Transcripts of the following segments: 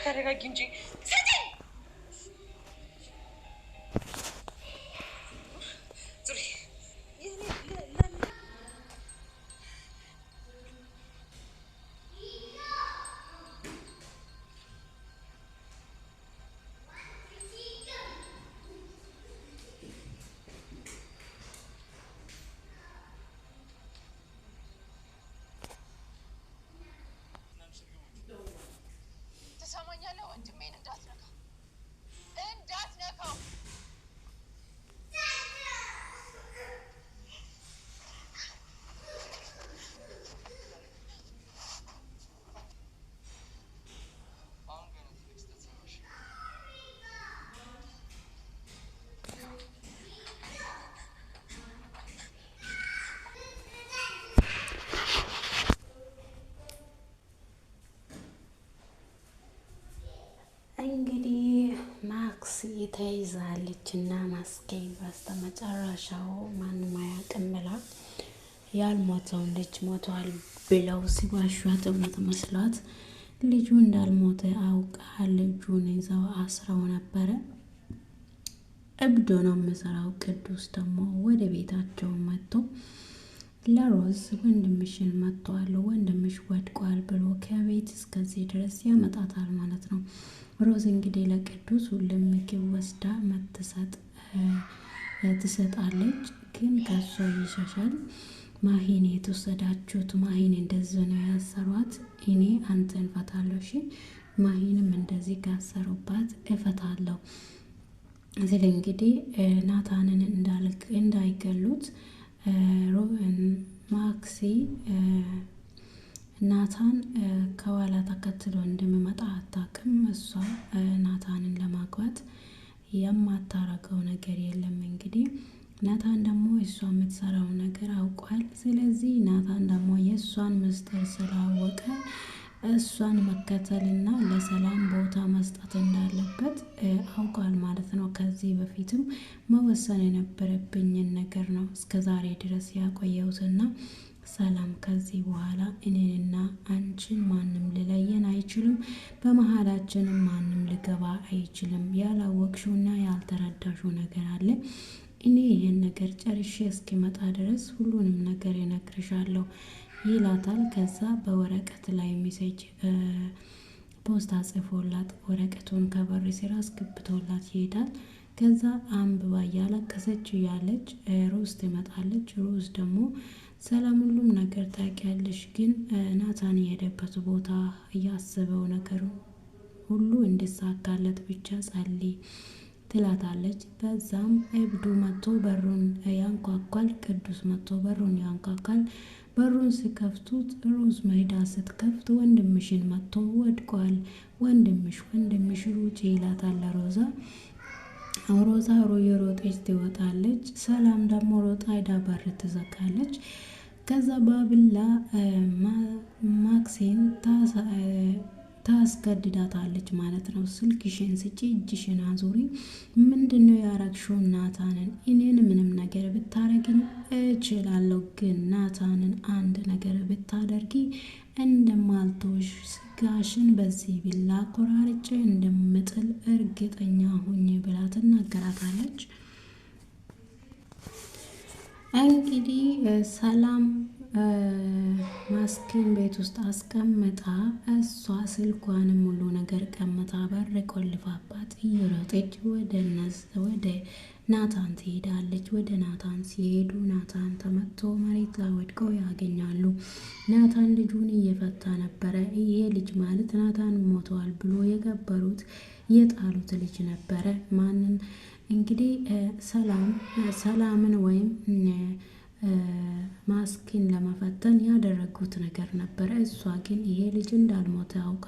ተረጋጊ እንጂ ትሰማኛለህ? ወንድሜን እንዳትነካው እንግዲህ ማክሲ ተይዛለች እና ማስኬን በስተመጨረሻው ማንም አያውቅም ብላ ያልሞተውን ልጅ ሞቷል ብለው ሲዋሿት እውነት መስሏት ልጁ እንዳልሞተ አውቃ ልጁን ይዘው አስረው ነበረ። እብዶ ነው የምሰራው። ቅዱስ ደግሞ ወደ ቤታቸው መጥቶ ለሮዝ ወንድምሽን መጥቷል፣ ወንድምሽ ወድቋል ብሎ ከቤት እስከዚህ ድረስ ያመጣታል ማለት ነው። ሮዝ እንግዲህ ለቅዱስ ሁሉም ምግብ ወስዳ ትሰጣለች፣ ግን ከሷ ይሸሻል። ማሂን የተወሰዳችሁት ማሂን እንደዚህ ነው ያሰሯት፣ እኔ አንተን እፈታለሁ፣ እሺ ማሂንም እንደዚህ ካሰሩባት እፈታለሁ። እዚህ እንግዲህ ናታንን እንዳይገሉት ማክሲ ናታን ከኋላ ተከትሎ እንደሚመጣ አታውቅም። እሷ ናታንን ለማግባት የማታረገው ነገር የለም። እንግዲህ ናታን ደግሞ እሷ የምትሰራው ነገር አውቋል። ስለዚህ ናታን ደግሞ የእሷን ምስጢር ስላወቀ እሷን መከተልና ለሰላም ቦታ መስጠት እንዳለበት አውቋል ማለት ነው። ከዚህ በፊትም መወሰን የነበረብኝን ነገር ነው እስከዛሬ ድረስ ያቆየሁትና ሰላም ከዚህ በኋላ እኔንና አንቺን ማንም ሊለየን አይችልም፣ በመሀላችንም ማንም ሊገባ አይችልም። ያላወቅሽውና ያልተረዳሽው ነገር አለ። እኔ ይህን ነገር ጨርሼ እስኪመጣ ድረስ ሁሉንም ነገር ይነግርሻለሁ ይላታል። ከዛ በወረቀት ላይ ሜሴጅ ፖስታ ጽፎላት ወረቀቱን ከበር ስራ አስገብቶላት ይሄዳል። ከዛ አንብባ እያለቀሰች እያለች ሮዝ ትመጣለች። ሮዝ ደግሞ ሰላም ሁሉም ነገር ታውቂያለሽ፣ ግን ናታን የሄደበት ቦታ እያሰበው ነገር ሁሉ እንዲሳካለት ብቻ ጸልይ ትላታለች። በዛም እብዱ መጥቶ በሩን ያንኳኳል። ቅዱስ መጥቶ በሩን ያንኳኳል። በሩን ሲከፍቱት ሮዝ መሄዳ ስትከፍት ወንድምሽን መጥቶ ወድቋል፣ ወንድምሽ ሩጪ ይላታል ሮዛ። ሮዛ የሮጠች ትወጣለች። ሰላም ደግሞ ሮጣ ሄዳ በር ትዘጋለች። ከዛ ባብላ ማክሲን ታስገድዳታለች ማለት ነው። ስልክሽን ስጪ፣ እጅሽን አዙሪ፣ ምንድነው ያረግሽው ናታንን? እኔን ምንም ነገር ብታረግኝ እችላለሁ፣ ግን ናታንን አንድ ነገር ብታደርጊ እንደማልተውሽ ስጋሽን በዚህ ቢላ ቆራርጬ እንደምጥል እርግጠኛ ሁኝ ብላ ትናገራታለች። እንግዲህ ሰላም ማስኪን ቤት ውስጥ አስቀምጣ እሷ ስልኳንም ሙሉ ነገር ቀምታ በር ቆልፋባት እየሮጠች ወደ ናታን ትሄዳለች። ወደ ናታን ሲሄዱ ናታን ተመቶ መሬት ላይ ወድቀው ያገኛሉ። ናታን ልጁን እየፈታ ነበረ። ይሄ ልጅ ማለት ናታን ሞተዋል ብሎ የገበሩት የጣሉት ልጅ ነበረ። ማንን እንግዲህ ሰላምን ወይም ማስኪን ለመፈተን ያደረጉት ነገር ነበረ። እሷ ግን ይሄ ልጅ እንዳልሞተ አውቃ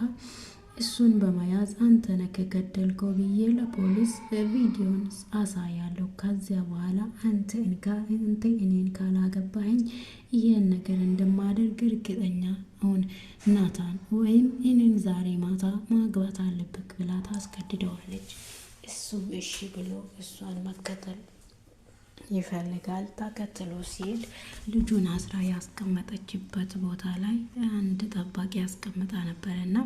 እሱን በመያዝ አንተ ነህ ከገደልከው ብዬ ለፖሊስ ቪዲዮን አሳያለሁ። ከዚያ በኋላ አንተ እኔን ካላገባኸኝ ይሄን ነገር እንደማደርግ እርግጠኛ አሁን ናታን ወይም እኔን ዛሬ ማታ ማግባት አለብክ ብላ ታስገድደዋለች። እሱም እሺ ብሎ እሷን መከተል ይፈልጋል። ተከትሎ ሲሄድ ልጁን አስራ ያስቀመጠችበት ቦታ ላይ አንድ ጠባቂ ያስቀምጣ ነበረ እና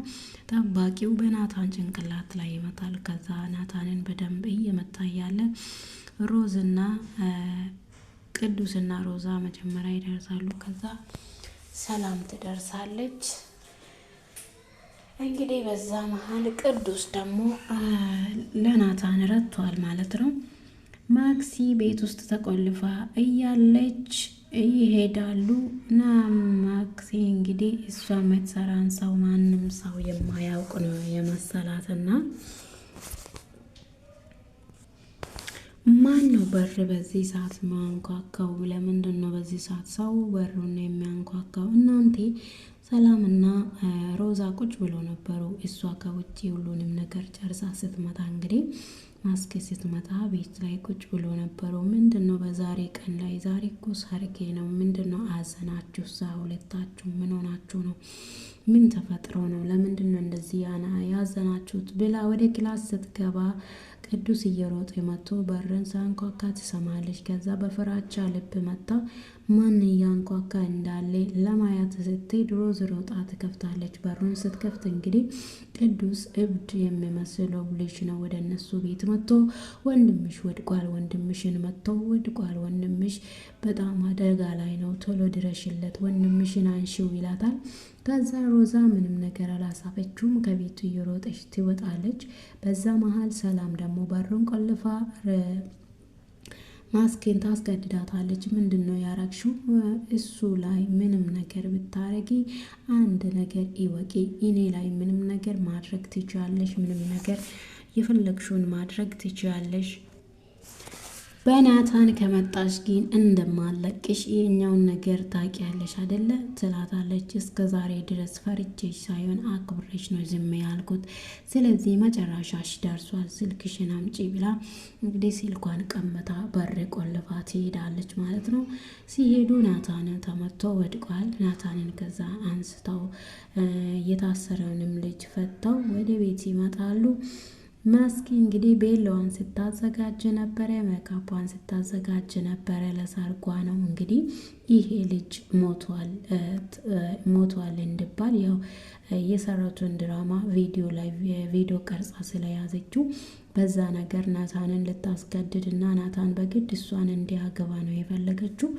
ጠባቂው በናታን ጭንቅላት ላይ ይመታል። ከዛ ናታንን በደንብ እየመታ እያለ ሮዝና ቅዱስና ሮዛ መጀመሪያ ይደርሳሉ። ከዛ ሰላም ትደርሳለች። እንግዲህ በዛ መሀል ቅዱስ ደግሞ ለናታን ረቷል ማለት ነው። ማክሲ ቤት ውስጥ ተቆልፋ እያለች ይሄዳሉ እና ማክሲ እንግዲህ እሷ የምትሰራን ሰው ማንም ሰው የማያውቅ ነው የመሰላትና ማን ነው በር በዚህ ሰዓት ማንኳካው? ለምንድን ነው በዚህ ሰዓት ሰው በሩን የሚያንኳካው? እናንተ ሰላምና ሮዛ ቁጭ ብሎ ነበሩ። እሷ ከውጭ ሁሉንም ነገር ጨርሳ ስትመጣ እንግዲህ ማስክ ስትመጣ ቤት ላይ ቁጭ ብሎ ነበሩ። ምንድን ነው በዛሬ ቀን ላይ? ዛሬ እኮ ሰርጌ ነው። ምንድን ነው አዘናችሁ? ሁለታችሁ ምን ሆናችሁ ነው? ምን ተፈጥሮ ነው? ለምንድን ነው እንደዚህ ያዘናችሁት? ብላ ወደ ክላስ ስትገባ ቅዱስ እየሮጠ መጥቶ በርን ሳንኳካ ትሰማለች። ከዛ በፍራቻ ልብ መታ ማን እያንኳካ እንዳለ ለማየት ስትሄድ ሮዝ ሮጣ ትከፍታለች። በሩን ስትከፍት እንግዲህ ቅዱስ እብድ የሚመስለው ልጅ ነው ወደ እነሱ ቤት መጥቶ ወንድምሽ ወድቋል፣ ወንድምሽን መጥቶ ወድቋል፣ ወንድምሽ በጣም አደጋ ላይ ነው፣ ቶሎ ድረሽለት፣ ወንድምሽን አንሺው ይላታል። ከዛ ሮዛ ምንም ነገር አላሳፈችውም፣ ከቤቱ እየሮጠች ትወጣለች። በዛ መሀል ሰላም ደግሞ በሩን ቆልፋ ማስኬን ታስገድዳታለች። ምንድን ነው ያረግሽው? እሱ ላይ ምንም ነገር ብታረጊ አንድ ነገር ይወቂ፣ እኔ ላይ ምንም ነገር ማድረግ ትችያለሽ፣ ምንም ነገር የፈለግሽውን ማድረግ ትችያለሽ። በናታን ከመጣሽ ግን እንደማለቅሽ የኛውን ነገር ታውቂያለሽ አይደለ? ትላታለች። እስከ ዛሬ ድረስ ፈርቼሽ ሳይሆን አክብሬሽ ነው ዝም ያልኩት። ስለዚህ መጨረሻሽ ደርሷል፣ ስልክሽን አምጪ ብላ እንግዲህ ስልኳን ቀምታ በር ቆልፋ ትሄዳለች ማለት ነው። ሲሄዱ ናታን ተመቶ ወድቋል። ናታንን ከዛ አንስተው የታሰረውንም ልጅ ፈተው ወደ ቤት ይመጣሉ። ማስኪ እንግዲህ ቤሎዋን ስታዘጋጅ ነበረ፣ ሜካፓን ስታዘጋጅ ነበረ። ለሰርጓ ነው እንግዲህ ይሄ ልጅ ሞቷል እንድባል ያው የሰራቱን ድራማ ቪዲዮ ቀርጻ ስለያዘችው በዛ ነገር ናታንን ልታስገድድ እና ናታን በግድ እሷን እንዲያገባ ነው የፈለገችው።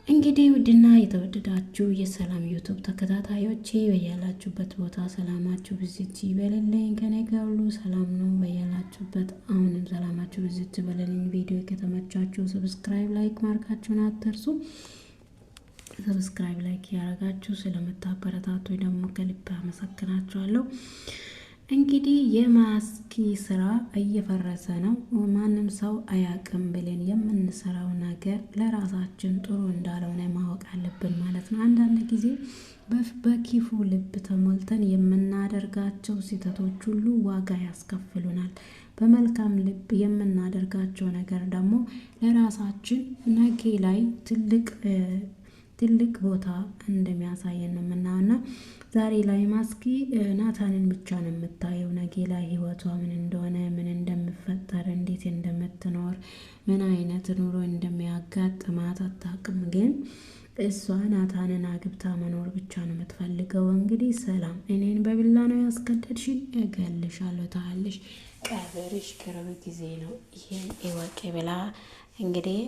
እንግዲህ ውድና የተወደዳችሁ የሰላም ዩቱብ ተከታታዮቼ በያላችሁበት ቦታ ሰላማችሁ ብዝት ይበልልኝ። ከኔ ጋር ሁሉ ሰላም ነው። በያላችሁበት አሁንም ሰላማችሁ ብዝት ይበልልኝ። ቪዲዮ ከተመቻችሁ ሰብስክራይብ፣ ላይክ ማድረጋችሁን አትርሱ። ሰብስክራይብ፣ ላይክ ያደረጋችሁ ስለምታበረታቱ ደግሞ ከልብ አመሰግናችኋለሁ። እንግዲህ የማስኪ ስራ እየፈረሰ ነው። ማንም ሰው አያውቅም ብለን የምንሰራው ነገር ለራሳችን ጥሩ እንዳልሆነ ማወቅ አለብን ማለት ነው። አንዳንድ ጊዜ በክፉ ልብ ተሞልተን የምናደርጋቸው ስህተቶች ሁሉ ዋጋ ያስከፍሉናል። በመልካም ልብ የምናደርጋቸው ነገር ደግሞ ለራሳችን ነገ ላይ ትልቅ ቦታ እንደሚያሳየን ነው የምናውና ዛሬ ላይ ማስኪ ናታንን ብቻ ነው የምታየው። ነገ ላይ ህይወቷ ምን እንደሆነ፣ ምን እንደምፈጠር፣ እንዴት እንደምትኖር፣ ምን አይነት ኑሮ እንደሚያጋጥማት አታውቅም። ግን እሷ ናታንን አግብታ መኖር ብቻ ነው የምትፈልገው። እንግዲህ ሰላም እኔን በቢላ ነው ያስገደድሽኝ፣ እገልሻለሁ ታያለሽ፣ ቀብርሽ ቅርብ ጊዜ ነው፣ ይሄን እወቂ ብላ እንግዲህ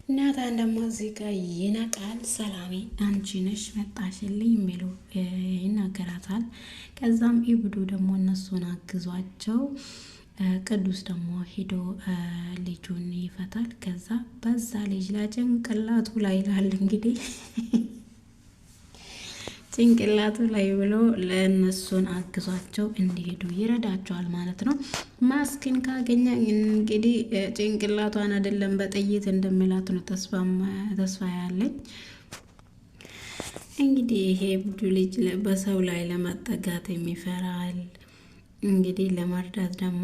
ናታን ደግሞ እዚህ ጋር ይነቃል። ሰላሜ አንቺ ነሽ መጣሽልኝ የሚሉ ይናገራታል። ከዛም ኢብዱ ደግሞ እነሱን አግዟቸው ቅዱስ ደግሞ ሄዶ ልጁን ይፈታል። ከዛ በዛ ልጅ ላይ ጭንቅላቱ ላይ ይላል እንግዲህ ጭንቅላቱ ላይ ብሎ ለእነሱን አግዟቸው እንዲሄዱ ይረዳቸዋል ማለት ነው። ማስክን ካገኘ እንግዲህ ጭንቅላቷን አይደለም በጥይት እንደሚላት ነው ተስፋ ያለኝ። እንግዲህ ይሄ ብዙ ልጅ በሰው ላይ ለመጠጋት የሚፈራል፣ እንግዲህ ለመርዳት ደግሞ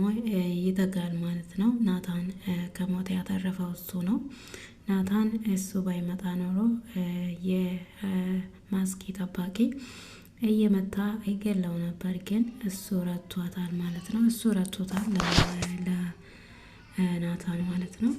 ይተጋል ማለት ነው። ናታን ከሞት ያተረፈው እሱ ነው። ናታን እሱ ባይመጣ ኖሮ የማስኪ ጠባቂ እየመታ ይገለው ነበር። ግን እሱ ረቷታል ማለት ነው። እሱ ረቶታል ለናታን ማለት ነው።